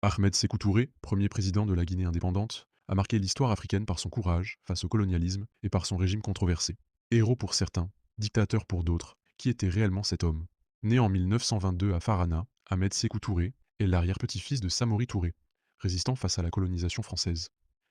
Ahmed Sékou Touré, premier président de la Guinée indépendante, a marqué l'histoire africaine par son courage face au colonialisme et par son régime controversé. Héros pour certains, dictateur pour d'autres, qui était réellement cet homme? Né en 1922 à Farana, Ahmed Sékou Touré est l'arrière-petit-fils de Samori Touré, résistant face à la colonisation française.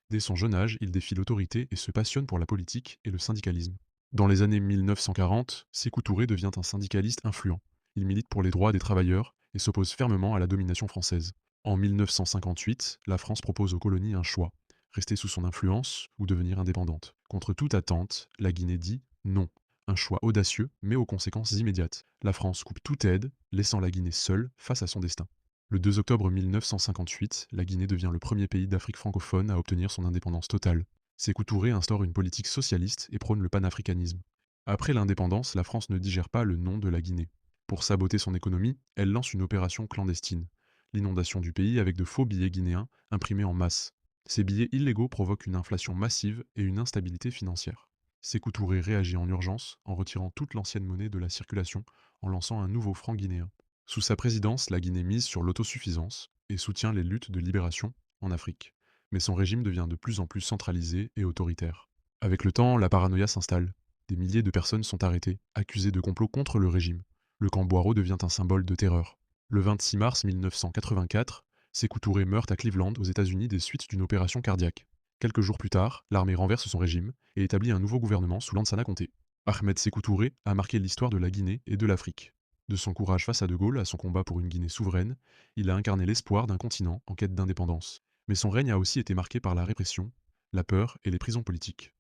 Dès son jeune âge, il défie l'autorité et se passionne pour la politique et le syndicalisme. Dans les années 1940, Sékou Touré devient un syndicaliste influent. Il milite pour les droits des travailleurs et s'oppose fermement à la domination française. En 1958, la France propose aux colonies un choix, rester sous son influence ou devenir indépendante. Contre toute attente, la Guinée dit non. Un choix audacieux, mais aux conséquences immédiates. La France coupe toute aide, laissant la Guinée seule face à son destin. Le 2 octobre 1958, la Guinée devient le premier pays d'Afrique francophone à obtenir son indépendance totale. Sékou Touré instaure une politique socialiste et prône le panafricanisme. Après l'indépendance, la France ne digère pas le nom de la Guinée. Pour saboter son économie, elle lance une opération clandestine, l'inondation du pays avec de faux billets guinéens imprimés en masse. Ces billets illégaux provoquent une inflation massive et une instabilité financière. Sékou Touré réagit en urgence en retirant toute l'ancienne monnaie de la circulation en lançant un nouveau franc guinéen. Sous sa présidence, la Guinée mise sur l'autosuffisance et soutient les luttes de libération en Afrique. Mais son régime devient de plus en plus centralisé et autoritaire. Avec le temps, la paranoïa s'installe. Des milliers de personnes sont arrêtées, accusées de complot contre le régime. Le camp Boiro devient un symbole de terreur. Le 26 mars 1984, Sékou Touré meurt à Cleveland, aux États-Unis, des suites d'une opération cardiaque. Quelques jours plus tard, l'armée renverse son régime et établit un nouveau gouvernement sous Lansana Conté. Ahmed Sékou Touré a marqué l'histoire de la Guinée et de l'Afrique. De son courage face à De Gaulle à son combat pour une Guinée souveraine, il a incarné l'espoir d'un continent en quête d'indépendance. Mais son règne a aussi été marqué par la répression, la peur et les prisons politiques.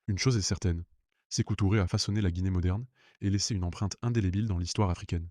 Une chose est certaine, Sékou Touré a façonné la Guinée moderne et laissé une empreinte indélébile dans l'histoire africaine.